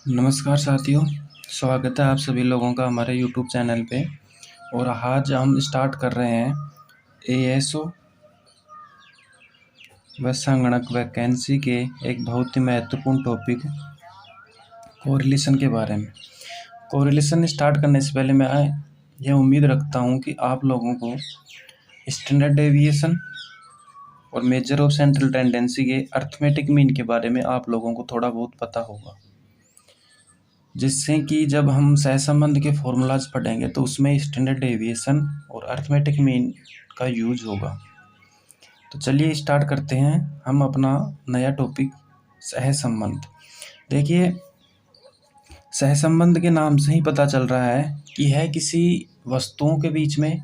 नमस्कार साथियों, स्वागत है आप सभी लोगों का हमारे यूट्यूब चैनल पे। और आज हम स्टार्ट कर रहे हैं एएसओ व संगणक वैकेंसी के एक बहुत ही महत्वपूर्ण टॉपिक कोरिलेशन के बारे में। कोरिलेशन स्टार्ट करने से पहले मैं यह उम्मीद रखता हूं कि आप लोगों को स्टैंडर्ड डेविएशन और मेजर ऑफ सेंट्रल टेंडेंसी के अर्थमेटिक मीन के बारे में आप लोगों को थोड़ा बहुत पता होगा, जिससे कि जब हम सहसंबंध के फॉर्मूलाज पढ़ेंगे तो उसमें स्टैंडर्ड डेविएशन और अर्थमेटिक मीन का यूज होगा। तो चलिए स्टार्ट करते हैं हम अपना नया टॉपिक सहसंबंध। देखिए, सहसंबंध के नाम से ही पता चल रहा है कि है किसी वस्तुओं के बीच में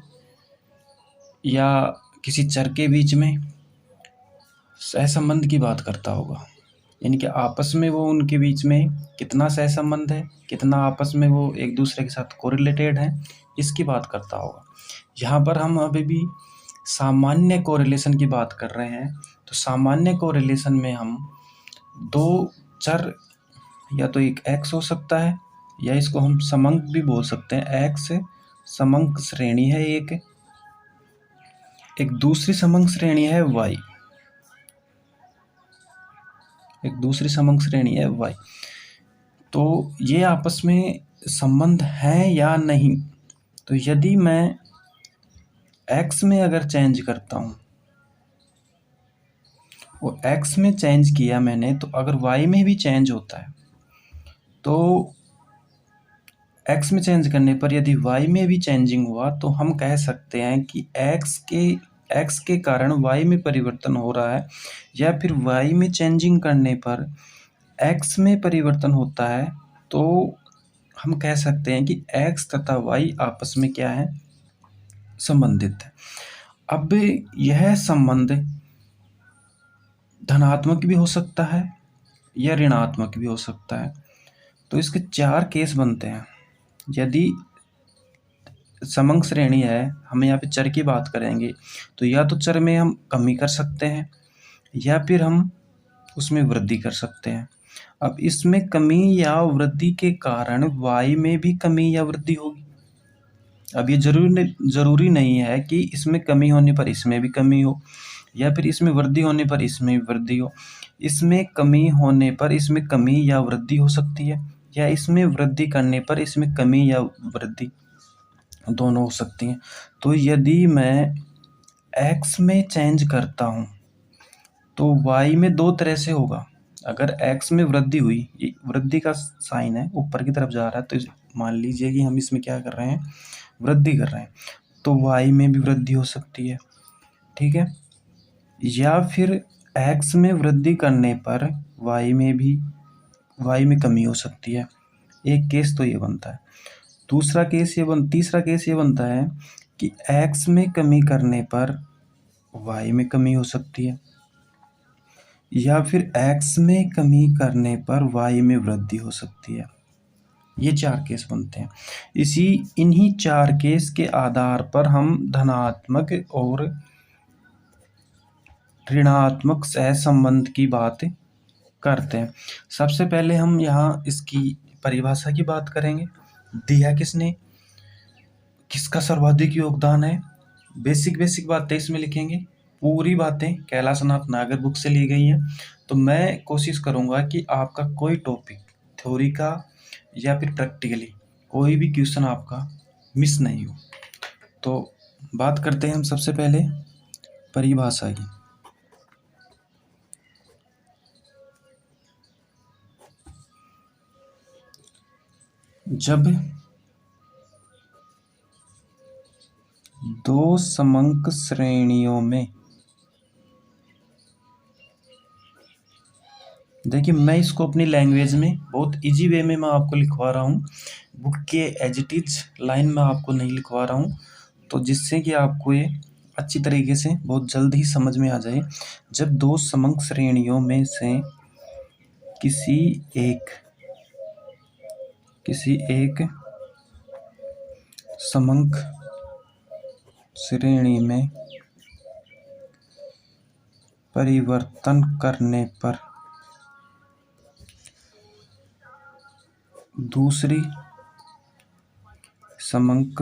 या किसी चर के बीच में सहसंबंध की बात करता होगा, यानी कि आपस में वो उनके बीच में कितना सहसंबंध है, कितना आपस में वो एक दूसरे के साथ कोरिलेटेड है, इसकी बात करता होगा। यहाँ पर हम अभी भी सामान्य कोरिलेशन की बात कर रहे हैं। तो सामान्य कोरिलेशन में हम दो चर, या तो एक एक्स हो सकता है या इसको हम समंक भी बोल सकते हैं। एक्स समंक श्रेणी है एक दूसरी समंक श्रेणी है वाई, एक दूसरी समंक श्रेणी है वाई। तो ये आपस में संबंध है या नहीं। तो यदि मैं x में अगर चेंज करता हूँ और x में चेंज किया मैंने, तो अगर y में भी चेंज होता है तो x में चेंज करने पर यदि y में भी चेंजिंग हुआ तो हम कह सकते हैं कि x के कारण y में परिवर्तन हो रहा है, या फिर y में चेंजिंग करने पर x में परिवर्तन होता है। तो हम कह सकते हैं कि x तथा y आपस में क्या है, संबंधित है। अब यह संबंध धनात्मक भी हो सकता है या ऋणात्मक भी हो सकता है। तो इसके चार केस बनते हैं। यदि समंक श्रेणी है, हम यहाँ पे चर की बात करेंगे, तो या तो चर में हम कमी कर सकते हैं या फिर हम उसमें वृद्धि कर सकते हैं। अब इसमें कमी या वृद्धि के कारण y में भी कमी या वृद्धि होगी। अब ये जरूरी नहीं है कि इसमें कमी होने पर इसमें भी कमी हो, या फिर इसमें वृद्धि होने पर इसमें वृद्धि हो। इसमें कमी होने पर इसमें कमी या वृद्धि हो सकती है, या इसमें वृद्धि करने पर इसमें कमी या वृद्धि दोनों हो सकती हैं। तो यदि मैं x में चेंज करता हूँ तो y में दो तरह से होगा। अगर x में वृद्धि हुई, ये वृद्धि का साइन है, ऊपर की तरफ जा रहा है, तो मान लीजिए कि हम इसमें क्या कर रहे हैं, वृद्धि कर रहे हैं, तो y में भी वृद्धि हो सकती है, ठीक है। या फिर x में वृद्धि करने पर y में कमी हो सकती है। एक केस तो ये बनता है। तीसरा केस ये बनता है कि x में कमी करने पर y में कमी हो सकती है, या फिर x में कमी करने पर y में वृद्धि हो सकती है। ये चार केस बनते हैं। इन्हीं चार केस के आधार पर हम धनात्मक और ऋणात्मक सहसंबंध की बात करते हैं। सबसे पहले हम यहाँ इसकी परिभाषा की बात करेंगे। दिया किसने, किसका सर्वाधिक योगदान है, बेसिक बातें इसमें लिखेंगे। पूरी बातें कैलाशनाथ नागर बुक से ली गई हैं। तो मैं कोशिश करूँगा कि आपका कोई टॉपिक थ्योरी का या फिर प्रैक्टिकली कोई भी क्वेश्चन आपका मिस नहीं हो। तो बात करते हैं हम सबसे पहले परिभाषा की। जब दो समंक श्रेणियों में, देखिए मैं इसको अपनी लैंग्वेज में बहुत इजी वे में मैं आपको लिखवा रहा हूँ, बुक के एज इट इज लाइन में आपको नहीं लिखवा रहा हूँ, तो जिससे कि आपको ये अच्छी तरीके से बहुत जल्द ही समझ में आ जाए। जब दो समंक श्रेणियों में से किसी एक समंक श्रेणी में परिवर्तन करने पर दूसरी समंक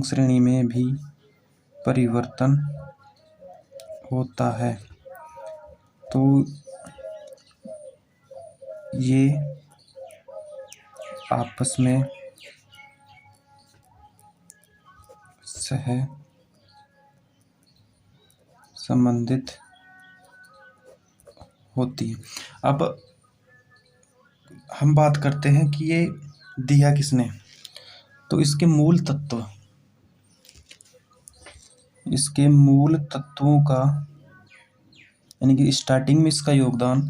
श्रेणी में भी परिवर्तन होता है। तो ये आपस में सह संबंधित होती है। अब हम बात करते हैं कि ये दिया किसने, तो इसके मूल तत्वों का, यानी कि स्टार्टिंग में इसका योगदान,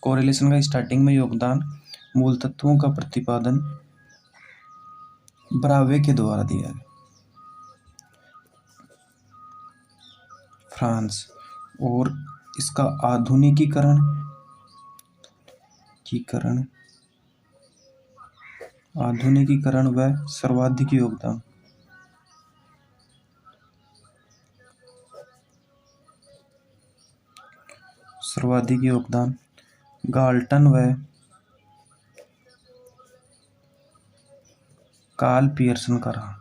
कोरिलेशन का स्टार्टिंग में योगदान मूल तत्वों का प्रतिपादन ब्रावे के द्वारा दिया है, फ्रांस। और इसका आधुनिकीकरण व सर्वाधिक योगदान गाल्टन व कार्ल पियर्सन का रहा।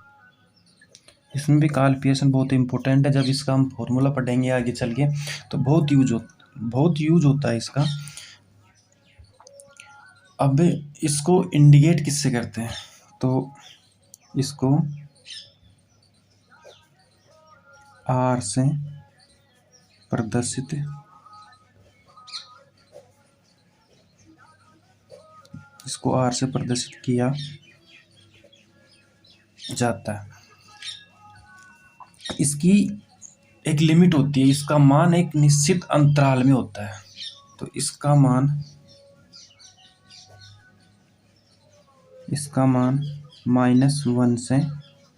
इसमें भी कार्ल पियर्सन बहुत इंपॉर्टेंट है। जब इसका हम फॉर्मूला पढ़ेंगे आगे चल के तो बहुत यूज होता है इसका। अब इसको इंडिकेट किससे करते हैं, तो इसको आर से प्रदर्शित किया जाता है। इसकी एक लिमिट होती है, इसका मान एक निश्चित अंतराल में होता है। तो इसका मान -1 से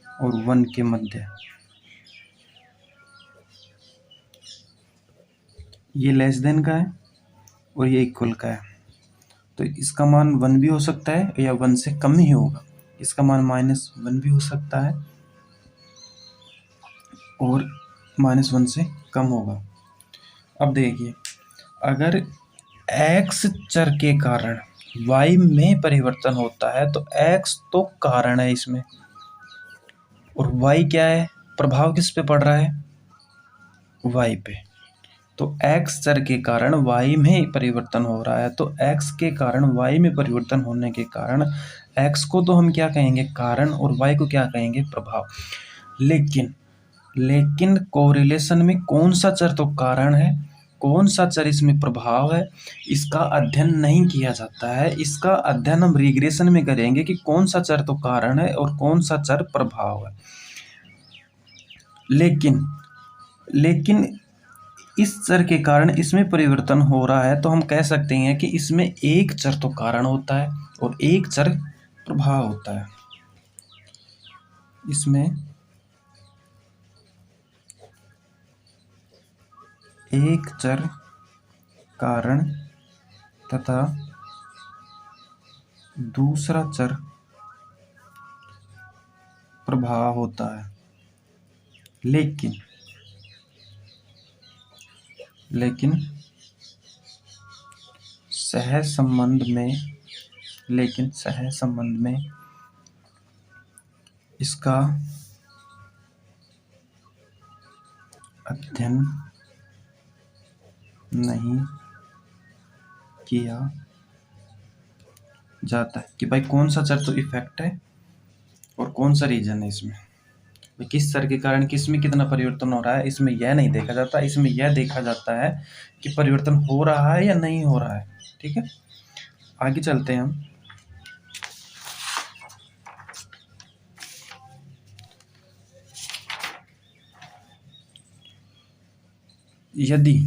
और 1 के मध्य, ये लेस देन का है और ये इक्वल का है। तो इसका मान 1 भी हो सकता है या 1 से कम ही होगा। इसका मान -1 भी हो सकता है और -1 से कम होगा। अब देखिए, अगर x चर के कारण y में परिवर्तन होता है तो x तो कारण है इसमें, और y क्या है, प्रभाव किस पे पड़ रहा है, y पे। तो x चर के कारण y में परिवर्तन हो रहा है, तो x के कारण y में परिवर्तन होने के कारण x को तो हम क्या कहेंगे, कारण, और y को क्या कहेंगे, प्रभाव। लेकिन कोरिलेशन में कौन सा चर तो कारण है, कौन सा चर इसमें प्रभाव है, इसका अध्ययन नहीं किया जाता है। इसका अध्ययन हम रिग्रेशन में करेंगे कि कौन सा चर तो कारण है और कौन सा चर प्रभाव है। लेकिन इस चर के कारण इसमें परिवर्तन हो रहा है, तो हम कह सकते हैं कि इसमें एक चर तो कारण होता है और एक चर प्रभाव होता है। इसमें एक चर कारण तथा दूसरा चर प्रभाव होता है। लेकिन सहसंबंध में इसका अध्ययन नहीं किया जाता है कि भाई कौन सा चर तो इफेक्ट है और कौन सा रीजन है इसमें, किस चर के कारण किस में कितना परिवर्तन हो रहा है, इसमें यह नहीं देखा जाता। इसमें यह देखा जाता है कि परिवर्तन हो रहा है या नहीं हो रहा है। ठीक है, आगे चलते हैं हम। यदि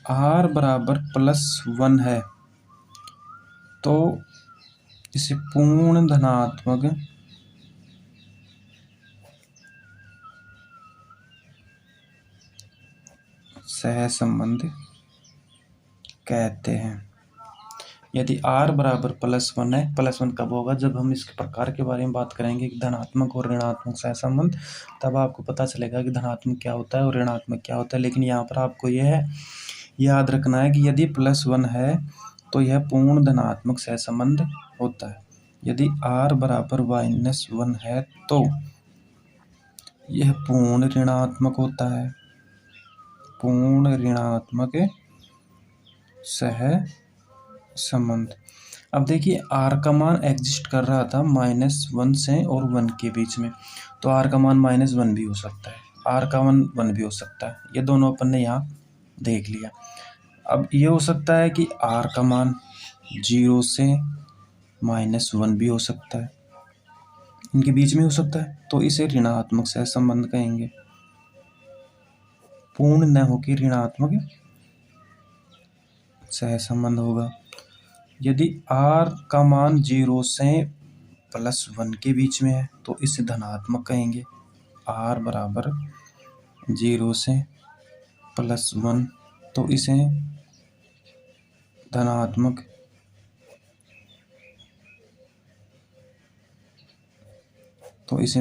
r बराबर +1 है तो इसे पूर्ण धनात्मक सहसंबंध कहते हैं। यदि r बराबर +1 है, +1 कब होगा? जब हम इसके प्रकार के बारे में बात करेंगे कि धनात्मक और ऋणात्मक सहसंबंध, तब आपको पता चलेगा कि धनात्मक क्या होता है और ऋणात्मक क्या होता है। लेकिन यहाँ पर आपको यह याद रखना है कि यदि +1 है तो यह पूर्ण धनात्मक सहसंबंध होता है। यदि r बराबर -1 है तो यह पूर्ण ऋणात्मक होता है, पूर्ण ऋणात्मक सहसंबंध। अब देखिए r का मान एग्जिस्ट कर रहा था -1 से और 1 के बीच में, तो r का मान -1 भी हो सकता है, r का मान 1 भी हो सकता है। ये दोनों अपन ने यहाँ देख लिया। अब ये हो सकता है कि r का मान 0 से -1 भी हो सकता है, इनके बीच में हो सकता है, तो इसे ऋणात्मक सहसंबंध कहेंगे। पूर्ण न होकर ऋणात्मक सहसंबंध होगा। यदि r का मान 0 से +1 के बीच में है तो इसे धनात्मक कहेंगे। r बराबर 0 से +1 तो इसे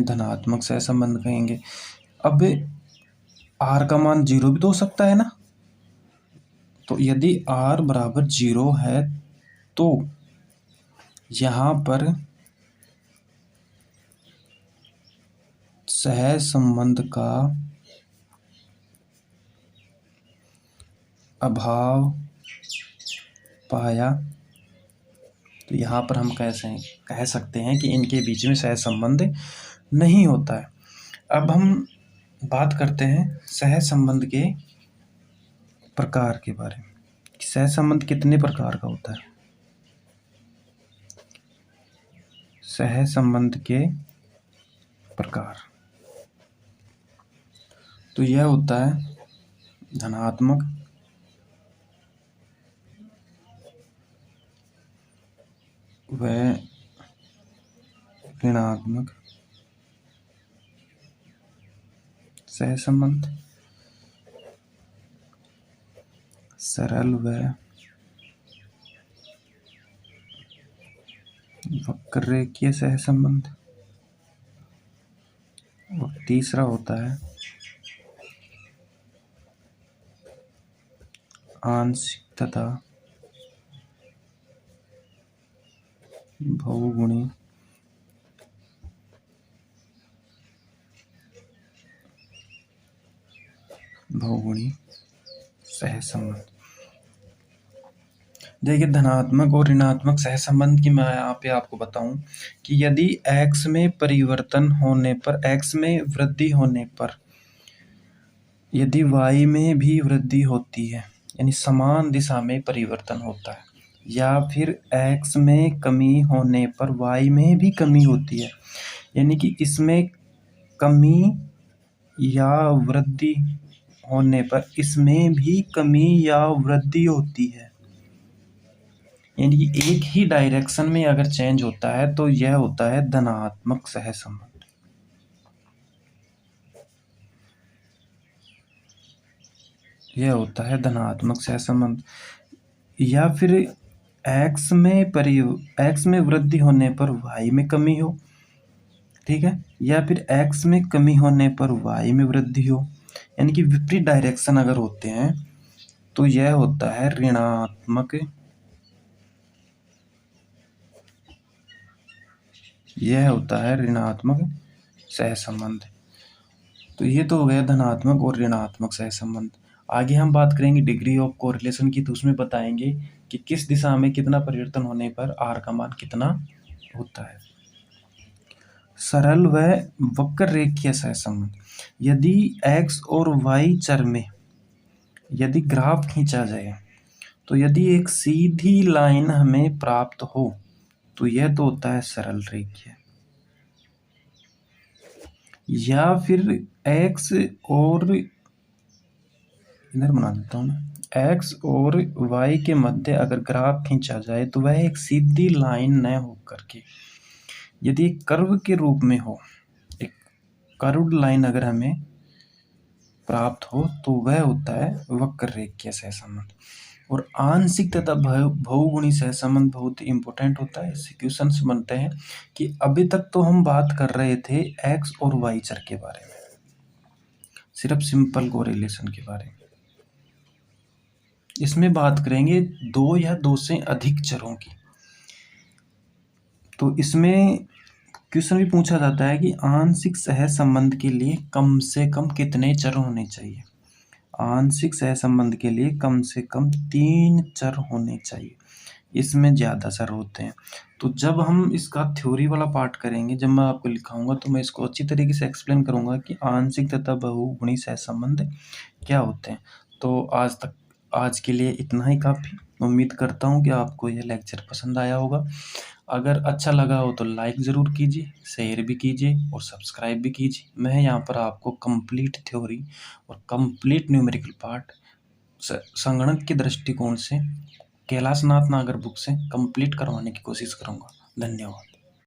धनात्मक सहसंबंध कहेंगे। अब r का मान 0 भी तो हो सकता है ना, तो यदि r बराबर 0 है तो यहाँ पर सहसंबंध का अभाव पाया, तो यहाँ पर हम कह सकते हैं कि इनके बीच में सहसंबंध नहीं होता है। अब हम बात करते हैं सहसंबंध के प्रकार के बारे में। सहसंबंध कितने प्रकार का होता है? सहसंबंध के प्रकार, तो यह होता है धनात्मक, व ऋणात्मक सहसंबंध, सरल व वक्ररेखीय सहसंबंध, और तीसरा होता है आंशिक तथा बहुगुणी सहसंबंध। देखिए धनात्मक और ऋणात्मक सहसंबंध की मैं यहाँ पे आपको बताऊं कि यदि x में परिवर्तन होने पर, x में वृद्धि होने पर यदि y में भी वृद्धि होती है, यानी समान दिशा में परिवर्तन होता है, या फिर x में कमी होने पर y में भी कमी होती है, यानी कि इसमें कमी या वृद्धि होने पर इसमें भी कमी या वृद्धि होती है, यानी कि एक ही डायरेक्शन में अगर चेंज होता है तो यह होता है धनात्मक सहसंबंध। यह होता है धनात्मक सहसंबंध। या फिर x में वृद्धि होने पर y में कमी हो, ठीक है, या फिर x में कमी होने पर y में वृद्धि हो, यानी कि विपरीत डायरेक्शन अगर होते हैं तो यह होता है ऋणात्मक, यह होता है ऋणात्मक सहसंबंध। तो ये तो हो गया धनात्मक और ऋणात्मक सहसंबंध। आगे हम बात करेंगे डिग्री ऑफ कोरिलेशन की, तो उसमें बताएंगे कि किस दिशा में कितना परिवर्तन होने पर r का मान कितना होता है। सरल व वक्ररेखीय सहसंबंध, यदि x और y चर में यदि ग्राफ खींचा जाए तो यदि एक सीधी लाइन हमें प्राप्त हो तो यह तो होता है सरल रेखीय। या फिर x और इधर बना देता हूँ मैं, x और y के मध्य अगर ग्राफ खींचा जाए तो वह एक सीधी लाइन न हो करके यदि एक कर्व के रूप में हो, एक कर्व्ड लाइन अगर हमें प्राप्त हो तो वह होता है वक्ररेखीय सहसंबंध। और आंशिक तथा बहुगुणी सहसंबंध बहुत इंपॉर्टेंट होता है। इससे क्वेश्चंस बनते हैं कि अभी तक तो हम बात कर रहे थे एक्स और वाई चर के बारे में, सिर्फ सिंपल कोरिलेशन के बारे में। इसमें बात करेंगे दो या दो से अधिक चरों की। तो इसमें क्वेश्चन भी पूछा जाता है कि आंशिक सहसंबंध के लिए कम से कम कितने चर होने चाहिए। आंशिक सहसंबंध के लिए कम से कम 3 चर होने चाहिए, इसमें ज़्यादा चर होते हैं। तो जब हम इसका थ्योरी वाला पार्ट करेंगे, जब मैं आपको लिखाऊंगा तो मैं इसको अच्छी तरीके से एक्सप्लेन करूंगा कि आंशिक तथा बहुगुणी सहसंबंध क्या होते हैं। तो आज के लिए इतना ही काफ़ी। उम्मीद करता हूँ कि आपको यह लेक्चर पसंद आया होगा। अगर अच्छा लगा हो तो लाइक ज़रूर कीजिए, शेयर भी कीजिए और सब्सक्राइब भी कीजिए। मैं यहाँ पर आपको कंप्लीट थ्योरी और कंप्लीट न्यूमेरिकल पार्ट संगणक के दृष्टिकोण से कैलाश नाथ नागर बुक से कंप्लीट करवाने की कोशिश करूँगा। धन्यवाद।